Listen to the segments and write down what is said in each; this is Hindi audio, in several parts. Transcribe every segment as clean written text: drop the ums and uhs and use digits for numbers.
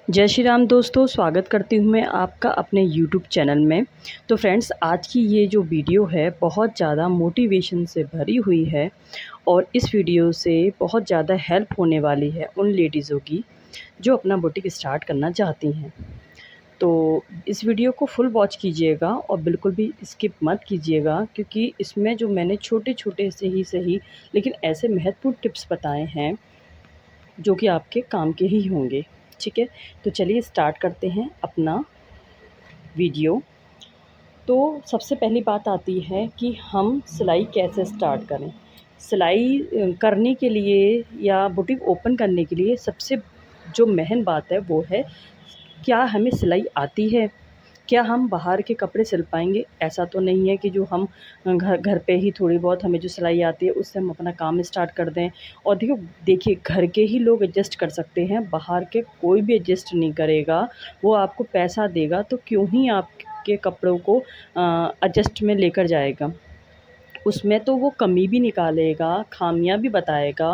जय श्री राम दोस्तों, स्वागत करती हूँ मैं आपका अपने यूट्यूब चैनल में। तो फ्रेंड्स, आज की ये जो वीडियो है बहुत ज़्यादा मोटिवेशन से भरी हुई है और इस वीडियो से बहुत ज़्यादा हेल्प होने वाली है उन लेडीज़ों की जो अपना बुटीक स्टार्ट करना चाहती हैं। तो इस वीडियो को फुल वॉच कीजिएगा और बिल्कुल भी स्किप मत कीजिएगा, क्योंकि इसमें जो मैंने छोटे-छोटे से ही सही लेकिन ऐसे महत्वपूर्ण टिप्स बताए हैं जो कि आपके काम के ही होंगे। ठीक है, तो चलिए स्टार्ट करते हैं अपना वीडियो। तो सबसे पहली बात आती है कि हम सिलाई कैसे स्टार्ट करें। सिलाई करने के लिए या बुटीक ओपन करने के लिए सबसे जो मेन बात है वो है, क्या हमें सिलाई आती है? क्या हम बाहर के कपड़े सिल पाएँगे? ऐसा तो नहीं है कि जो हम घर घर पे ही थोड़ी बहुत हमें जो सिलाई आती है उससे हम अपना काम स्टार्ट कर दें। और देखिए घर के ही लोग एडजस्ट कर सकते हैं, बाहर के कोई भी एडजस्ट नहीं करेगा। वो आपको पैसा देगा तो क्यों ही आपके कपड़ों को एडजस्ट में लेकर जाएगा। उसमें तो वो कमी भी निकालेगा, ख़ामियाँ भी बताएगा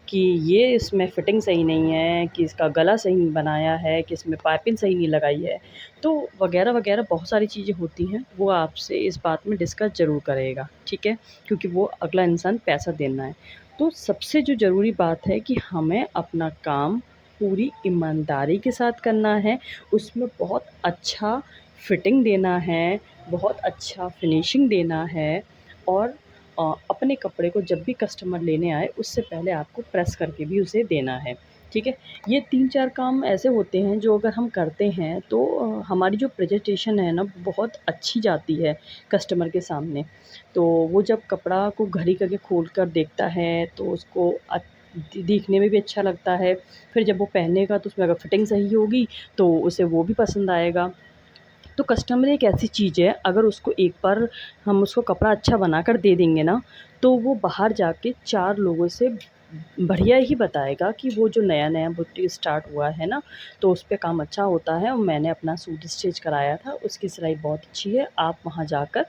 कि ये इसमें फ़िटिंग सही नहीं है, कि इसका गला सही नहीं बनाया है, कि इसमें पाइपिंग सही नहीं लगाई है। तो वग़ैरह-वग़ैरह बहुत सारी चीज़ें होती हैं, वो आपसे इस बात में डिस्कस ज़रूर करेगा, ठीक है? क्योंकि वो अगला इंसान पैसा देना है। तो सबसे जो ज़रूरी बात है कि हमें अपना काम पूरी ईमानदारी के साथ करना है, उसमें बहुत अच्छा फ़िटिंग देना है, बहुत अच्छा फ़िनिशिंग देना है और अपने कपड़े को जब भी कस्टमर लेने आए उससे पहले आपको प्रेस करके भी उसे देना है, ठीक है? ये 3-4 काम ऐसे होते हैं जो अगर हम करते हैं तो हमारी जो प्रेजेंटेशन है ना बहुत अच्छी जाती है कस्टमर के सामने। तो वो जब कपड़ा को घड़ी करके खोल कर देखता है तो उसको दिखने में भी अच्छा लगता है। फिर जब वो पहनेगा तो उसमें अगर फिटिंग सही होगी तो उसे वो भी पसंद आएगा। तो कस्टमर एक ऐसी चीज़ है, अगर उसको एक बार हम उसको कपड़ा अच्छा बनाकर दे देंगे ना, तो वो बाहर जाके 4 लोगों से बढ़िया ही बताएगा कि वो जो नया-नया बुटीक स्टार्ट हुआ है ना, तो उस पे काम अच्छा होता है और मैंने अपना सूट स्टिच कराया था, उसकी सिलाई बहुत अच्छी है, आप वहाँ जाकर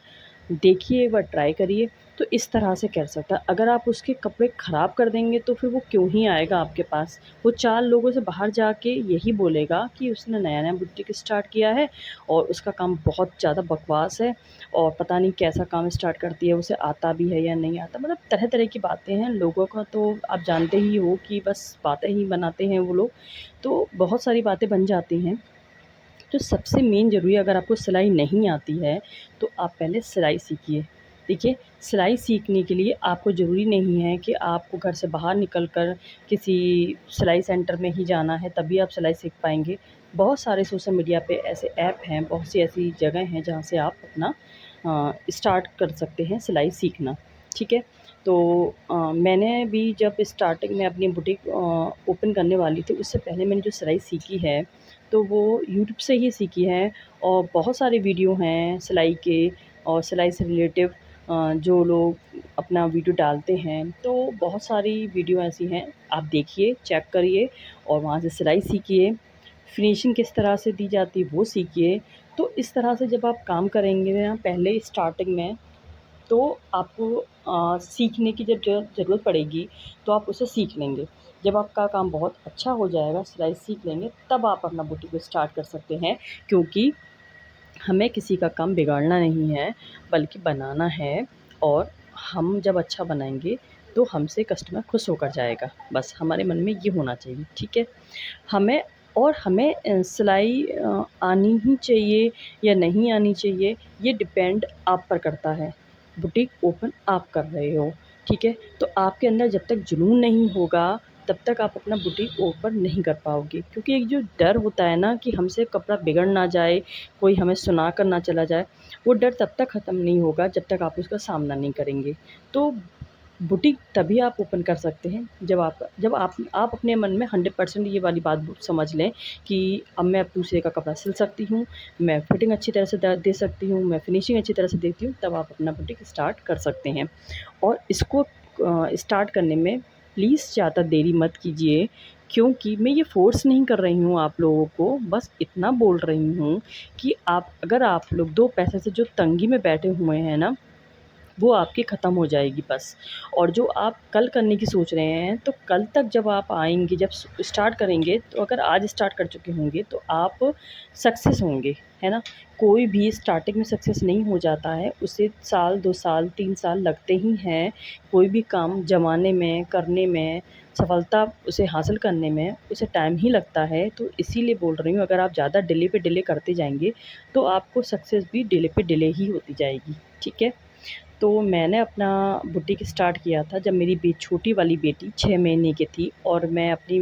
देखिए, एक बार ट्राई करिए। तो इस तरह से कर सकता है। अगर आप उसके कपड़े ख़राब कर देंगे तो फिर वो क्यों ही आएगा आपके पास। वो 4 लोगों से बाहर जाके यही बोलेगा कि उसने नया-नया बुटीक स्टार्ट किया है और उसका काम बहुत ज़्यादा बकवास है और पता नहीं कैसा काम स्टार्ट करती है, उसे आता भी है या नहीं आता। मतलब तरह-तरह की बातें हैं, लोगों का तो आप जानते ही हो कि बस बातें ही बनाते हैं वो लोग। तो बहुत सारी बातें बन जाती हैं। तो सबसे मेन ज़रूरी, अगर आपको सिलाई नहीं आती है, तो आप पहले सिलाई सीखिए। देखिए, सिलाई सीखने के लिए आपको ज़रूरी नहीं है कि आपको घर से बाहर निकल कर किसी सिलाई सेंटर में ही जाना है, तभी आप सिलाई सीख पाएँगे। बहुत सारे सोशल मीडिया पे ऐसे ऐप हैं, बहुत सी ऐसी जगह हैं जहाँ से आप अपना स्टार्ट कर सकते हैं सिलाई सीखना, ठीक है? तो मैंने भी जब स्टार्टिंग में अपनी बुटीक ओपन करने वाली थी, उससे पहले मैंने जो सिलाई सीखी है तो वो यूट्यूब से ही सीखी है और बहुत सारे वीडियो हैं सिलाई के और सिलाई से रिलेटिव जो लोग अपना वीडियो डालते हैं, तो बहुत सारी वीडियो ऐसी हैं, आप देखिए, चेक करिए और वहाँ से सिलाई सीखिए। फिनिशिंग किस तरह से दी जाती है वो सीखिए। तो इस तरह से जब आप काम करेंगे ना पहले स्टार्टिंग में, तो आपको सीखने की जब ज़रूरत पड़ेगी, तो आप उसे सीख लेंगे। जब आपका काम बहुत अच्छा हो जाएगा, सिलाई सीख लेंगे, तब आप अपना बुटीक स्टार्ट कर सकते हैं, क्योंकि हमें किसी का काम बिगाड़ना नहीं है, बल्कि बनाना है। और हम जब अच्छा बनाएँगे, तो हमसे कस्टमर खुश होकर जाएगा। बस हमारे मन में ये होना चाहिए, ठीक है? हमें हमें सिलाई आनी ही चाहिए या नहीं आनी चाहिए, ये डिपेंड आप पर करता है। बुटीक ओपन आप कर रहे हो, ठीक है? तो आपके अंदर जब तक जुनून नहीं होगा, तब तक आप अपना बुटीक ओपन नहीं कर पाओगे। क्योंकि एक जो डर होता है ना कि हमसे कपड़ा बिगड़ ना जाए, कोई हमें सुना कर ना चला जाए, वो डर तब तक ख़त्म नहीं होगा जब तक आप उसका सामना नहीं करेंगे। तो बुटीक तभी आप ओपन कर सकते हैं जब आप अपने मन में 100% ये वाली बात समझ लें कि अब मैं दूसरे का कपड़ा सिल सकती हूँ, मैं फिटिंग अच्छी तरह से दे सकती हूँ, मैं फिनिशिंग अच्छी तरह से देती हूँ, तब आप अपना बुटीक स्टार्ट कर सकते हैं। और इसको स्टार्ट करने में प्लीज़ ज़्यादा देरी मत कीजिए, क्योंकि मैं ये फ़ोर्स नहीं कर रही हूँ आप लोगों को, बस इतना बोल रही हूँ कि आप, अगर आप लोग 2 पैसे से जो तंगी में बैठे हुए हैं ना, वो आपकी ख़त्म हो जाएगी बस। और जो आप कल करने की सोच रहे हैं, तो कल तक जब आप आएँगे, जब स्टार्ट करेंगे, तो अगर आज स्टार्ट कर चुके होंगे तो आप सक्सेस होंगे, है ना? कोई भी स्टार्टिंग में सक्सेस नहीं हो जाता है, उसे साल, 2 साल, 3 साल लगते ही हैं। कोई भी काम जमाने में, करने में, सफलता उसे हासिल करने में उसे टाइम ही लगता है। तो इसीलिए बोल रही हूँ, अगर आप ज़्यादा डिले पे डिले करते जाएँगे, तो आपको सक्सेस भी डिले पे डिले ही होती जाएगी, ठीक है? तो मैंने अपना बुटीक स्टार्ट किया था जब मेरी छोटी वाली बेटी 6 महीने की थी, और मैं अपनी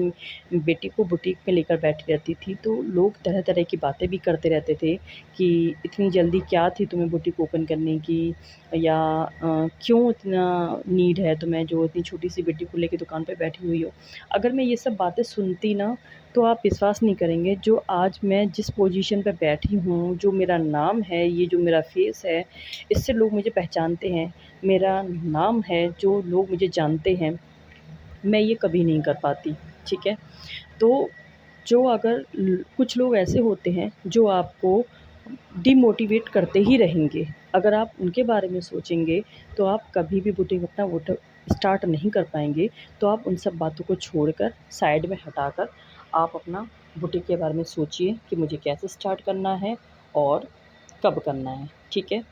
बेटी को बुटीक में लेकर बैठी रहती थी। तो लोग तरह-तरह की बातें भी करते रहते थे कि इतनी जल्दी क्या थी तुम्हें बुटीक ओपन करने की, या क्यों इतना नीड है तुम्हें जो इतनी छोटी-सी बेटी को लेके दुकान पे बैठी हुई हो। अगर मैं ये सब बातें सुनती ना, तो आप विश्वास नहीं करेंगे, जो आज मैं जिस पोजीशन पे बैठी हूँ, जो मेरा नाम है, ये जो मेरा फेस है, इससे लोग मुझे पहचानते हैं, मेरा नाम है, जो लोग मुझे जानते हैं, मैं ये कभी नहीं कर पाती, ठीक है? तो जो अगर कुछ लोग ऐसे होते हैं जो आपको डिमोटिवेट करते ही रहेंगे। अगर आप उनके बारे में सोचेंगे, तो आप कभी भी बुटीक अपना स्टार्ट नहीं कर पाएँगे। तो आप उन सब बातों को छोड़कर, साइड में हटाकर, आप अपना बुटीक के बारे में सोचिए कि मुझे कैसे स्टार्ट करना है और कब करना है, ठीक है?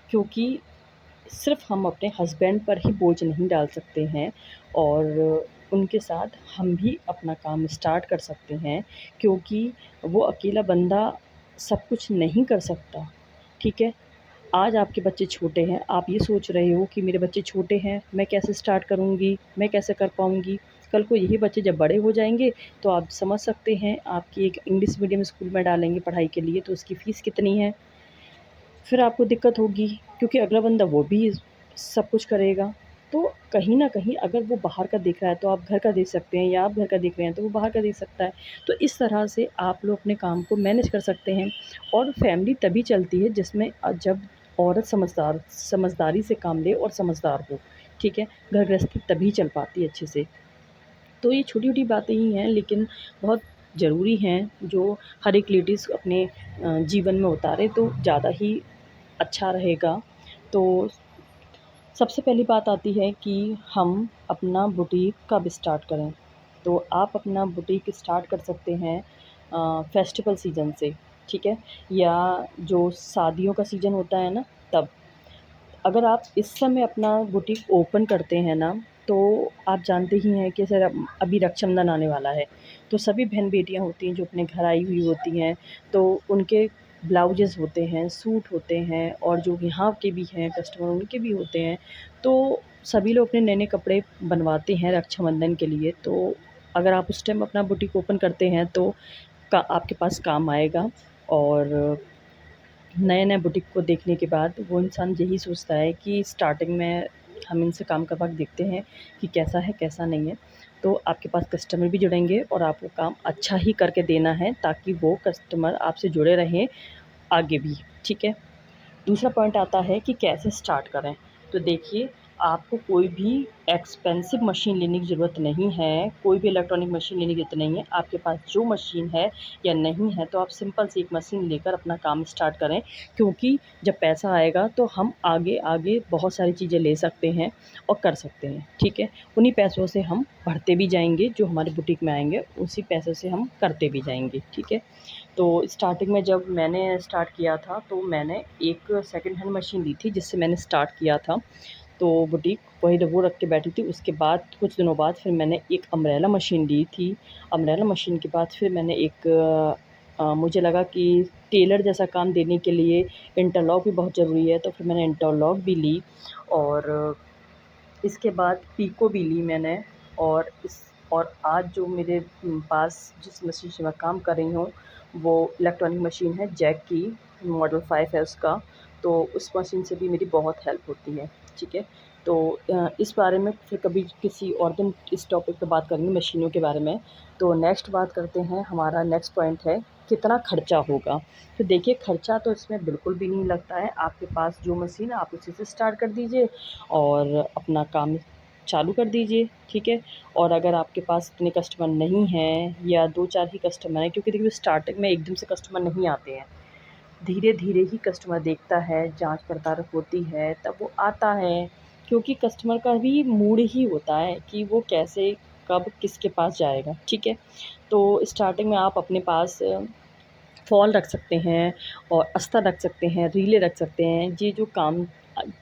क्योंकि सिर्फ़ हम अपने हस्बैंड पर ही बोझ नहीं डाल सकते हैं, और उनके साथ हम भी अपना काम स्टार्ट कर सकते हैं, क्योंकि वो अकेला बंदा सब कुछ नहीं कर सकता, ठीक है? आज आपके बच्चे छोटे हैं, आप ये सोच रहे हो कि मेरे बच्चे छोटे हैं, मैं कैसे स्टार्ट करूँगी, मैं कैसे कर पाऊँगी? कल को यही बच्चे जब बड़े हो जाएँगे, तो आप समझ सकते हैं, आपकी एक इंग्लिश मीडियम स्कूल में डालेंगे पढ़ाई के लिए, तो उसकी फ़ीस कितनी है? फिर आपको दिक्कत होगी, क्योंकि अगला बंदा वो भी सब कुछ करेगा। तो कहीं न कहीं अगर वो बाहर का देख रहा है, तो आप घर का देख सकते हैं, या आप घर का देख रहे हैं, तो वो बाहर का देख सकता है। तो इस तरह से आप लोग अपने काम को मैनेज कर सकते हैं, और फ़ैमिली तभी चलती है जिसमें जब औरत समझदारी से काम ले और समझदार हो, ठीक है? घर गृहस्थी तभी चल पाती है अच्छे से। तो ये छोटी-छोटी बातें ही हैं, लेकिन बहुत ज़रूरी हैं, जो हर एक लेडीज़ अपने जीवन में उतारे तो ज़्यादा ही अच्छा रहेगा। तो सबसे पहली बात आती है कि हम अपना बुटीक कब स्टार्ट करें। तो आप अपना बुटीक स्टार्ट कर सकते हैं फेस्टिवल सीज़न से, ठीक है? या जो शादियों का सीज़न होता है ना, तब। अगर आप इस समय अपना बुटीक ओपन करते हैं ना, तो आप जानते ही हैं कि सर अभी रक्षाबंधन आने वाला है। तो सभी बहन-बेटियाँ होती हैं जो अपने घर आई हुई होती हैं, तो उनके ब्लाउजेज़ होते हैं, सूट होते हैं, और जो यहाँ के भी हैं कस्टमर, उनके भी होते हैं। तो सभी लोग अपने नए-नए कपड़े बनवाते हैं रक्षाबंधन के लिए। तो अगर आप उस टाइम अपना बुटीक ओपन करते हैं, तो आपके पास काम आएगा। और नए-नए बुटीक को देखने के बाद वो इंसान यही सोचता है कि स्टार्टिंग में हम इनसे काम करवा के देखते हैं कि कैसा है, कैसा नहीं है। तो आपके पास कस्टमर भी जुड़ेंगे, और आपको काम अच्छा ही करके देना है, ताकि वो कस्टमर आपसे जुड़े रहें आगे भी, ठीक है? दूसरा पॉइंट आता है कि कैसे स्टार्ट करें। तो देखिए, आपको कोई भी एक्सपेंसिव मशीन लेने की ज़रूरत नहीं है, कोई भी इलेक्ट्रॉनिक मशीन लेने की ज़रूरत नहीं है। आपके पास जो मशीन है या नहीं है, तो आप सिंपल सी एक मशीन लेकर अपना काम स्टार्ट करें, क्योंकि जब पैसा आएगा तो हम आगे-आगे बहुत सारी चीज़ें ले सकते हैं और कर सकते हैं, ठीक है? उन्हीं पैसों से हम बढ़ते भी जाएँगे, जो हमारे बुटीक में आएँगे, उसी पैसों से हम करते भी जाएँगे, ठीक है? तो स्टार्टिंग में जब मैंने स्टार्ट किया था, तो मैंने एक सेकंड हैंड मशीन ली थी जिससे मैंने स्टार्ट किया था। तो बुटीक वही वो रख के बैठी थी। उसके बाद कुछ दिनों बाद फिर मैंने एक अम्ब्रेला मशीन ली थी। अम्ब्रेला मशीन के बाद फिर मैंने एक मुझे लगा कि टेलर जैसा काम देने के लिए इंटरलॉक भी बहुत ज़रूरी है, तो फिर मैंने इंटरलॉक भी ली। और इसके बाद पीको भी ली मैंने। और आज जो मेरे पास जिस मशीन से मैं काम कर रही हूँ, वो इलेक्ट्रॉनिक मशीन है जैक की, मॉडल 5 है उसका। तो उस मशीन से भी मेरी बहुत हेल्प होती है, ठीक है? तो इस बारे में फिर कभी किसी और दिन इस टॉपिक पे बात करेंगे, मशीनों के बारे में। तो नेक्स्ट बात करते हैं, हमारा नेक्स्ट पॉइंट है कितना खर्चा होगा। तो देखिए, खर्चा तो इसमें बिल्कुल भी नहीं लगता है। आपके पास जो मशीन है, आप उसी से स्टार्ट कर दीजिए और अपना काम चालू कर दीजिए, ठीक है? और अगर आपके पास इतने कस्टमर नहीं हैं, या 2-4 ही कस्टमर हैं, क्योंकि देखिए स्टार्टिंग में एकदम से कस्टमर नहीं आते हैं। धीरे धीरे ही कस्टमर देखता है, जांच पड़ताल होती है, तब वो आता है, क्योंकि कस्टमर का भी मूड ही होता है कि वो कैसे, कब, किसके पास जाएगा। ठीक है, तो स्टार्टिंग में आप अपने पास फॉल रख सकते हैं और अस्तर रख सकते हैं, रीलें रख सकते हैं। ये जो काम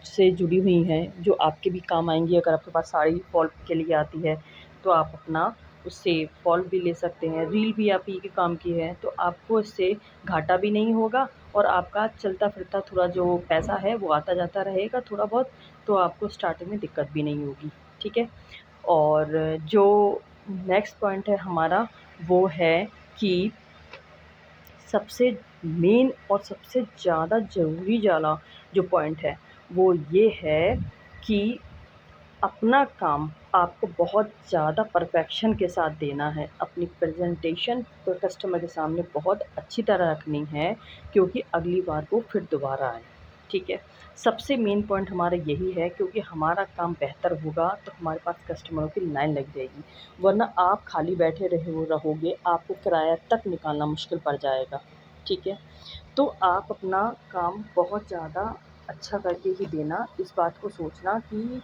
से जुड़ी हुई हैं, जो आपके भी काम आएँगी। अगर आपके पास साड़ी फॉल के लिए आती है, तो आप अपना उससे फॉल भी ले सकते हैं। रील भी आप ही के काम की है, तो आपको इससे घाटा भी नहीं होगा और आपका चलता-फिरता थोड़ा जो पैसा है, वो आता-जाता रहेगा थोड़ा बहुत, तो आपको स्टार्टिंग में दिक्कत भी नहीं होगी। ठीक है? और जो नेक्स्ट पॉइंट है हमारा, वो है कि सबसे मेन और सबसे ज़्यादा ज़रूरी वाला जो पॉइंट है, वो ये है कि अपना काम आपको बहुत ज़्यादा परफ़ेक्शन के साथ देना है। अपनी प्रेज़ेंटेशन कस्टमर के सामने बहुत अच्छी तरह रखनी है, क्योंकि अगली बार वो फिर दोबारा आए। ठीक है? सबसे मेन पॉइंट हमारा यही है, क्योंकि हमारा काम बेहतर होगा तो हमारे पास कस्टमरों की लाइन लग जाएगी, वरना आप खाली बैठे रहोगे, आपको किराया तक निकालना मुश्किल पड़ जाएगा। ठीक है? तो आप अपना काम बहुत ज़्यादा अच्छा करके ही देना। इस बात को सोचना कि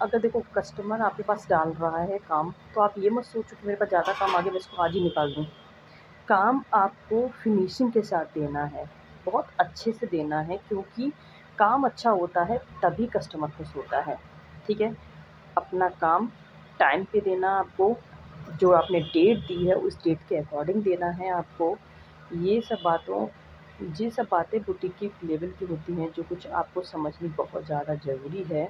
अगर देखो कस्टमर आपके पास डाल रहा है काम, तो आप ये मत सोचो कि मेरे पास ज़्यादा काम आ गया, मैं इसको आज ही निकाल दूँ। काम आपको फिनिशिंग के साथ देना है, बहुत अच्छे से देना है, क्योंकि काम अच्छा होता है तभी कस्टमर खुश होता है। ठीक है? अपना काम टाइम पे देना आपको, जो आपने डेट दी है उस डेट के अकॉर्डिंग देना है आपको। ये सब बातों ये सब बातें बुटीक की लेवल की होती हैं, जो कुछ आपको समझनी बहुत ज़्यादा ज़रूरी है।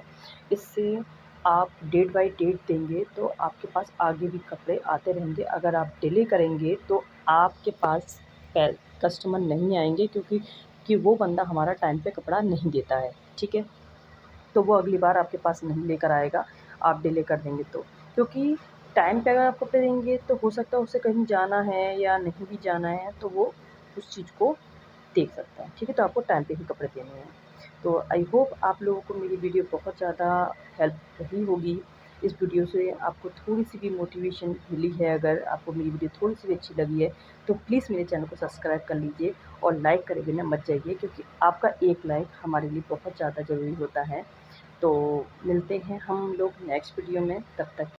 इससे आप डेट बाय डेट देंगे तो आपके पास आगे भी कपड़े आते रहेंगे। अगर आप डिले करेंगे तो आपके पास कस्टमर नहीं आएँगे, क्योंकि वो बंदा हमारा टाइम पे कपड़ा नहीं देता है। ठीक है? तो वो अगली बार आपके पास नहीं लेकर आएगा, आप डिले कर देंगे तो। क्योंकि टाइम पे अगर आप कपड़े देंगे तो हो सकता है उसे कहीं जाना है या नहीं भी जाना है, तो वो उस चीज़ को देख सकता है। ठीक है? तो आपको टाइम पे ही कपड़े देने हैं। तो आई होप आप लोगों को मेरी वीडियो बहुत ज़्यादा हेल्प रही होगी। इस वीडियो से आपको थोड़ी-सी भी मोटिवेशन मिली है, अगर आपको मेरी वीडियो थोड़ी-सी भी अच्छी लगी है, तो प्लीज़ मेरे चैनल को सब्सक्राइब कर लीजिए और लाइक करे बिना मत जाइए, क्योंकि आपका एक लाइक हमारे लिए बहुत ज़्यादा ज़रूरी होता है। तो मिलते हैं हम लोग नेक्स्ट वीडियो में, तब तक